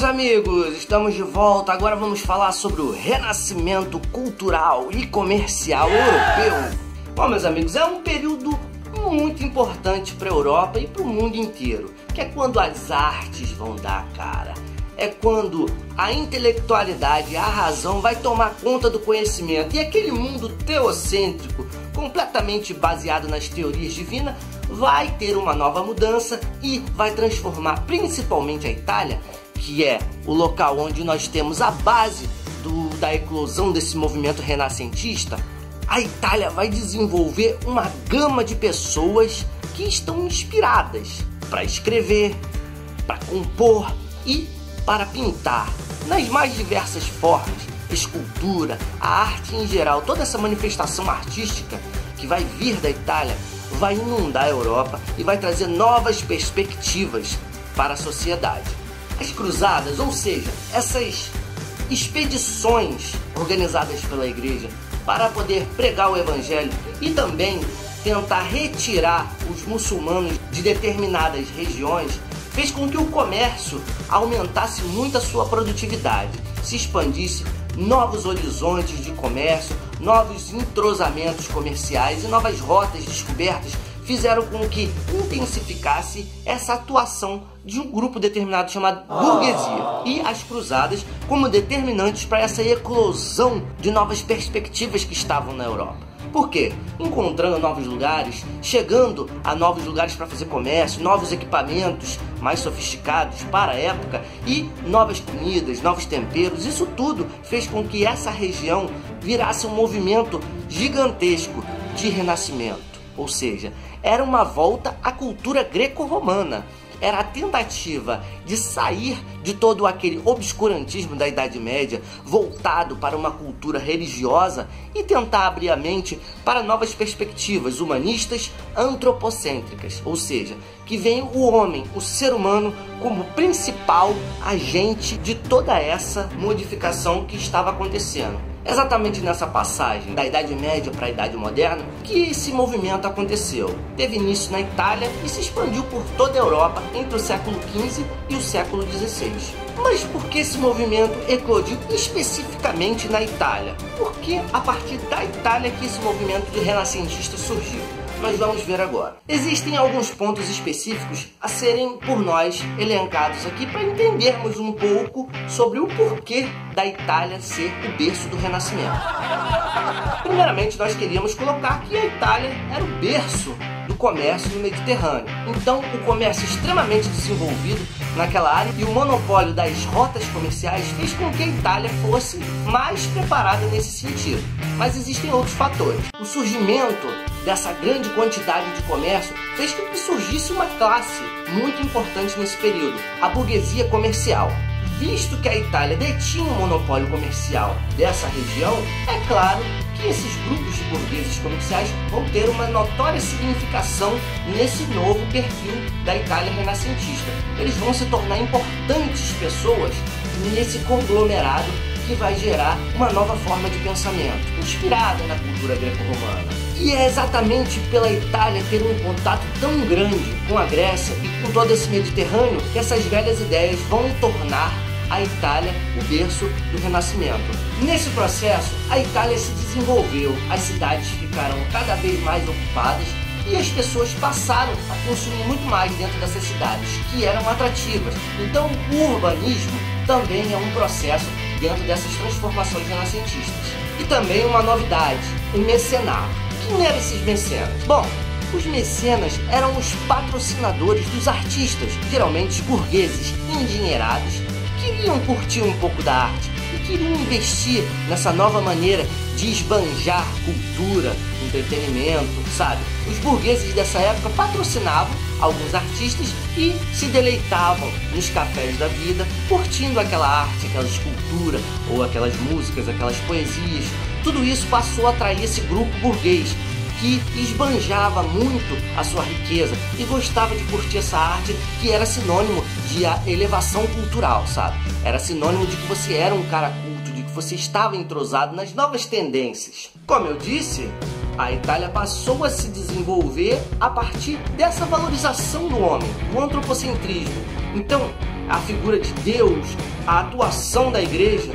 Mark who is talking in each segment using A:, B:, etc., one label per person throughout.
A: amigos, estamos de volta. Agora vamos falar sobre o renascimento cultural e comercial europeu. Bom, meus amigos, é um período muito importante para a Europa e para o mundo inteiro, que é quando as artes vão dar a cara. É quando a intelectualidade, a razão vai tomar conta do conhecimento, e aquele mundo teocêntrico, completamente baseado nas teorias divinas, vai ter uma nova mudança e vai transformar principalmente a Itália, que é o local onde nós temos a base da eclosão desse movimento renascentista. A Itália vai desenvolver uma gama de pessoas que estão inspiradas para escrever, para compor e para pintar nas mais diversas formas, escultura, a arte em geral. Toda essa manifestação artística que vai vir da Itália vai inundar a Europa e vai trazer novas perspectivas para a sociedade. As cruzadas, ou seja, essas expedições organizadas pela igreja para poder pregar o evangelho e também tentar retirar os muçulmanos de determinadas regiões, fez com que o comércio aumentasse muito a sua produtividade, se expandisse novos horizontes de comércio, novos entrosamentos comerciais e novas rotas descobertas fizeram com que intensificasse essa atuação de um grupo determinado chamado burguesia, e as cruzadas como determinantes para essa eclosão de novas perspectivas que estavam na Europa. Por quê? Encontrando novos lugares, chegando a novos lugares para fazer comércio, novos equipamentos mais sofisticados para a época e novas comidas, novos temperos. Isso tudo fez com que essa região virasse um movimento gigantesco de renascimento. Ou seja, era uma volta à cultura greco-romana. Era a tentativa de sair de todo aquele obscurantismo da Idade Média, voltado para uma cultura religiosa, e tentar abrir a mente para novas perspectivas humanistas antropocêntricas, ou seja, que vem o homem, o ser humano, como principal agente de toda essa modificação que estava acontecendo. Exatamente nessa passagem da Idade Média para a Idade Moderna que esse movimento aconteceu. Teve início na Itália e se expandiu por toda a Europa entre o século XV e o século XVI. Mas por que esse movimento eclodiu especificamente na Itália? Porque a partir da Itália que esse movimento de renascentista surgiu. Nós vamos ver agora. Existem alguns pontos específicos a serem por nós elencados aqui para entendermos um pouco sobre o porquê da Itália ser o berço do Renascimento. Primeiramente, nós queríamos colocar que a Itália era o berço do comércio no Mediterrâneo. Então, o comércio extremamente desenvolvido naquela área e o monopólio das rotas comerciais fez com que a Itália fosse mais preparada nesse sentido. Mas existem outros fatores. O surgimento dessa grande quantidade de comércio fez com que surgisse uma classe muito importante nesse período, a burguesia comercial. Visto que a Itália detinha o monopólio comercial dessa região, é claro que esses grupos de burgueses comerciais vão ter uma notória significação nesse novo perfil da Itália renascentista. Eles vão se tornar importantes pessoas nesse conglomerado que vai gerar uma nova forma de pensamento, inspirada na cultura greco-romana. E é exatamente pela Itália ter um contato tão grande com a Grécia e com todo esse Mediterrâneo que essas velhas ideias vão tornar a Itália o berço do Renascimento. Nesse processo, a Itália se desenvolveu, as cidades ficaram cada vez mais ocupadas e as pessoas passaram a consumir muito mais dentro dessas cidades, que eram atrativas. Então, o urbanismo também é um processo dentro dessas transformações renascentistas. E também uma novidade, o mecenato. Quem eram esses mecenas? Bom, os mecenas eram os patrocinadores dos artistas, geralmente burgueses endinheirados, que queriam curtir um pouco da arte e queriam investir nessa nova maneira de esbanjar cultura, entretenimento, sabe? Os burgueses dessa época patrocinavam alguns artistas e se deleitavam nos cafés da vida, curtindo aquela arte, aquela escultura, ou aquelas músicas, aquelas poesias. Tudo isso passou a atrair esse grupo burguês, que esbanjava muito a sua riqueza e gostava de curtir essa arte, que era sinônimo de elevação cultural, sabe? Era sinônimo de que você era um cara culto, de que você estava entrosado nas novas tendências. Como eu disse, A Itália passou a se desenvolver a partir dessa valorização do homem, do antropocentrismo. Então, a figura de Deus, a atuação da igreja,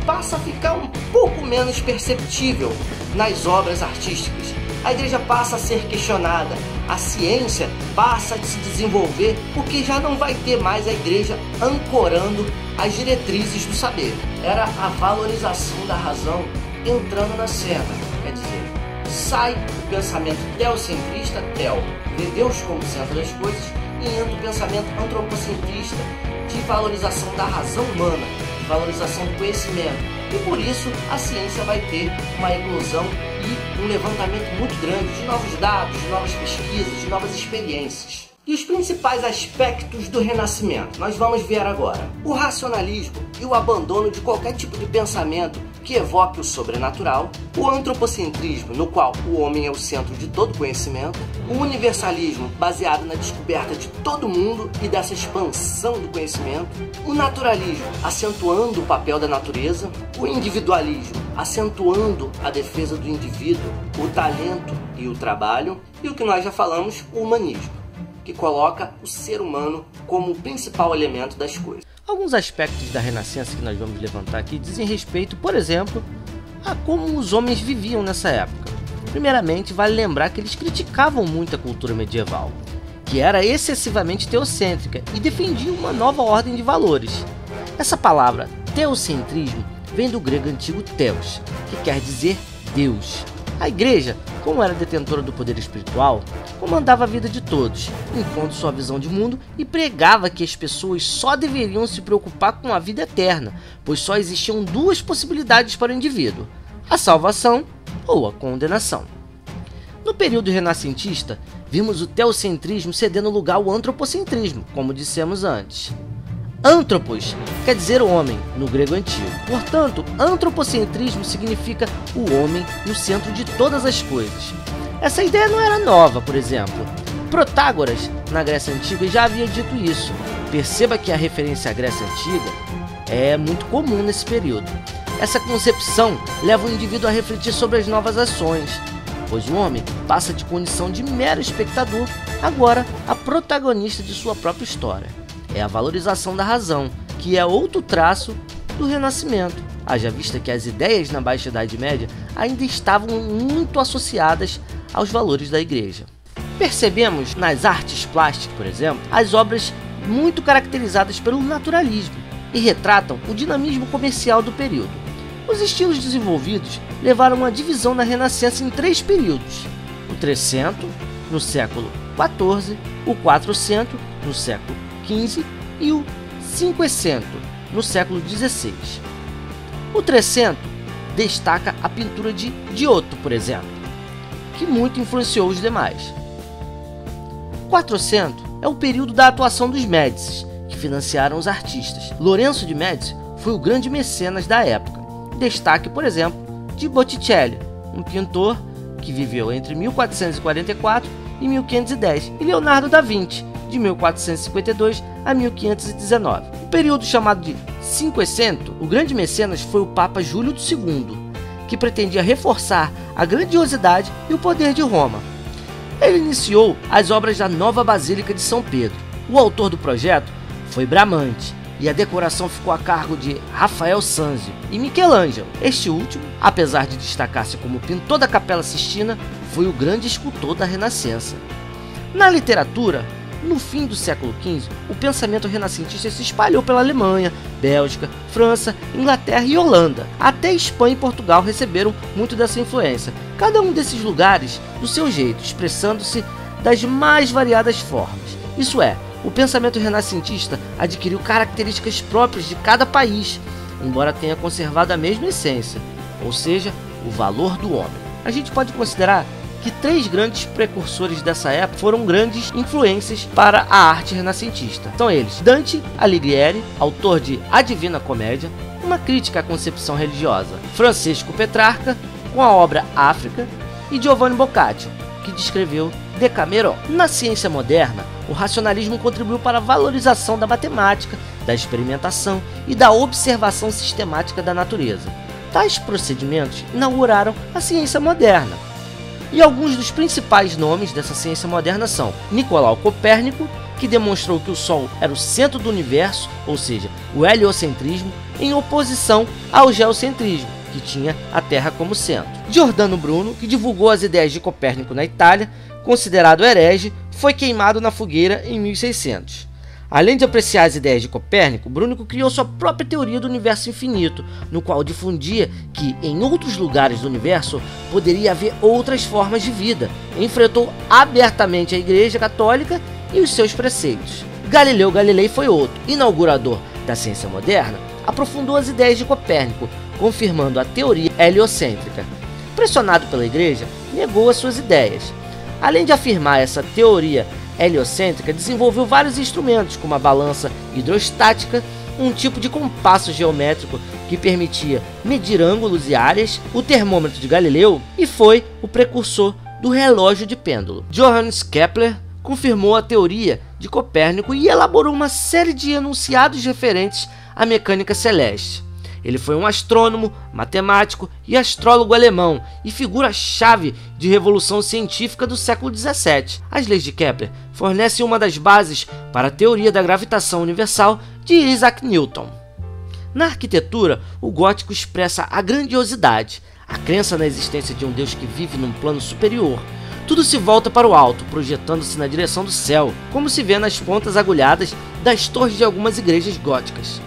A: passa a ficar um pouco menos perceptível nas obras artísticas. A igreja passa a ser questionada, a ciência passa a se desenvolver, porque já não vai ter mais a igreja ancorando as diretrizes do saber. Era a valorização da razão entrando na cena, quer dizer, sai o pensamento teocentrista, vê Deus como centro das coisas, e entra o pensamento antropocentrista, de valorização da razão humana, de valorização do conhecimento. E por isso a ciência vai ter uma eclosão e um levantamento muito grande de novos dados, de novas pesquisas, de novas experiências. E os principais aspectos do Renascimento nós vamos ver agora. O racionalismo e o abandono de qualquer tipo de pensamento que evoque o sobrenatural, o antropocentrismo, no qual o homem é o centro de todo conhecimento, o universalismo, baseado na descoberta de todo mundo e dessa expansão do conhecimento, o naturalismo, acentuando o papel da natureza, o individualismo, acentuando a defesa do indivíduo, o talento e o trabalho, e o que nós já falamos, o humanismo, que coloca o ser humano como o principal elemento das coisas.
B: Alguns aspectos da Renascença que nós vamos levantar aqui dizem respeito, por exemplo, a como os homens viviam nessa época. Primeiramente, vale lembrar que eles criticavam muito a cultura medieval, que era excessivamente teocêntrica e defendiam uma nova ordem de valores. Essa palavra teocentrismo vem do grego antigo theos, que quer dizer Deus. A igreja, como era detentora do poder espiritual, comandava a vida de todos, impondo sua visão de mundo, e pregava que as pessoas só deveriam se preocupar com a vida eterna, pois só existiam duas possibilidades para o indivíduo: a salvação ou a condenação. No período renascentista, vimos o teocentrismo cedendo lugar ao antropocentrismo, como dissemos antes. Anthropos quer dizer homem, no grego antigo. Portanto, antropocentrismo significa o homem no centro de todas as coisas. Essa ideia não era nova, por exemplo. Protágoras, na Grécia Antiga, já havia dito isso. Perceba que a referência à Grécia Antiga é muito comum nesse período. Essa concepção leva o indivíduo a refletir sobre as novas ações, pois o homem passa de condição de mero espectador agora a protagonista de sua própria história. É a valorização da razão, que é outro traço do Renascimento, haja vista que as ideias na Baixa Idade Média ainda estavam muito associadas aos valores da igreja. Percebemos nas artes plásticas, por exemplo, as obras muito caracterizadas pelo naturalismo e retratam o dinamismo comercial do período. Os estilos desenvolvidos levaram a divisão na Renascença em três períodos: o Trecento, no século XIV, o Quatrocento, no século XV, e o Cinquecento, no século XVI. O Trecento destaca a pintura de Giotto, por exemplo, que muito influenciou os demais. O Quatrocento é o período da atuação dos Médicis, que financiaram os artistas. Lourenço de Médici foi o grande mecenas da época. Destaque, por exemplo, de Botticelli, um pintor que viveu entre 1444 e 1510, e Leonardo da Vinci, de 1452 a 1519. No período chamado de Cinquecento, o grande mecenas foi o Papa Júlio II, que pretendia reforçar a grandiosidade e o poder de Roma. Ele iniciou as obras da nova Basílica de São Pedro. O autor do projeto foi Bramante, e a decoração ficou a cargo de Rafael Sanzio e Michelangelo. Este último, apesar de destacar-se como pintor da Capela Sistina, foi o grande escultor da Renascença. Na literatura, no fim do século XV, o pensamento renascentista se espalhou pela Alemanha, Bélgica, França, Inglaterra e Holanda. Até Espanha e Portugal receberam muito dessa influência, cada um desses lugares do seu jeito, expressando-se das mais variadas formas. Isso é, o pensamento renascentista adquiriu características próprias de cada país, embora tenha conservado a mesma essência, ou seja, o valor do homem. A gente pode considerar que três grandes precursores dessa época foram grandes influências para a arte renascentista. São eles: Dante Alighieri, autor de A Divina Comédia, uma crítica à concepção religiosa; Francesco Petrarca, com a obra África; e Giovanni Boccaccio, que descreveu Decameron. Na ciência moderna, o racionalismo contribuiu para a valorização da matemática, da experimentação e da observação sistemática da natureza. Tais procedimentos inauguraram a ciência moderna. E alguns dos principais nomes dessa ciência moderna são Nicolau Copérnico, que demonstrou que o Sol era o centro do universo, ou seja, o heliocentrismo, em oposição ao geocentrismo, que tinha a Terra como centro. Giordano Bruno, que divulgou as ideias de Copérnico na Itália, considerado herege, foi queimado na fogueira em 1600. Além de apreciar as ideias de Copérnico, Bruno criou sua própria teoria do universo infinito, no qual difundia que em outros lugares do universo poderia haver outras formas de vida. Enfrentou abertamente a Igreja Católica e os seus preceitos. Galileu Galilei foi outro, inaugurador da ciência moderna, aprofundou as ideias de Copérnico, confirmando a teoria heliocêntrica. Pressionado pela Igreja, negou as suas ideias. Além de afirmar essa teoria heliocêntrica, desenvolveu vários instrumentos, como a balança hidrostática, um tipo de compasso geométrico que permitia medir ângulos e áreas, o termômetro de Galileu, e foi o precursor do relógio de pêndulo. Johannes Kepler confirmou a teoria de Copérnico e elaborou uma série de enunciados referentes à mecânica celeste. Ele foi um astrônomo, matemático e astrólogo alemão e figura-chave de revolução científica do século XVII. As leis de Kepler fornecem uma das bases para a teoria da gravitação universal de Isaac Newton. Na arquitetura, o gótico expressa a grandiosidade, a crença na existência de um Deus que vive num plano superior. Tudo se volta para o alto, projetando-se na direção do céu, como se vê nas pontas agulhadas das torres de algumas igrejas góticas.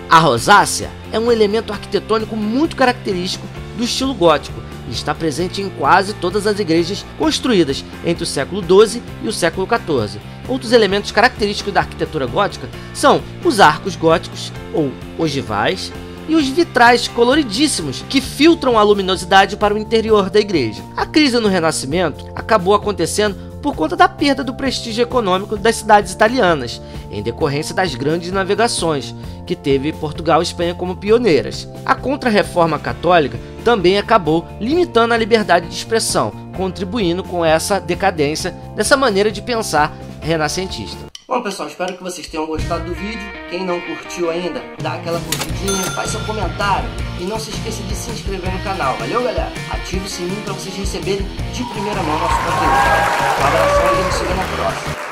B: A rosácea é um elemento arquitetônico muito característico do estilo gótico e está presente em quase todas as igrejas construídas entre o século XII e o século XIV. Outros elementos característicos da arquitetura gótica são os arcos góticos, ou ogivais, e os vitrais coloridíssimos que filtram a luminosidade para o interior da igreja. A crise no Renascimento acabou acontecendo por conta da perda do prestígio econômico das cidades italianas, em decorrência das grandes navegações que teve Portugal e Espanha como pioneiras. A Contra-Reforma Católica também acabou limitando a liberdade de expressão, contribuindo com essa decadência dessa maneira de pensar renascentista.
A: Bom, pessoal, espero que vocês tenham gostado do vídeo. Quem não curtiu ainda, dá aquela curtidinha, faz seu comentário e não se esqueça de se inscrever no canal. Valeu, galera? Ative o sininho para vocês receberem de primeira mão nosso conteúdo. Um abração e a gente se vê na próxima.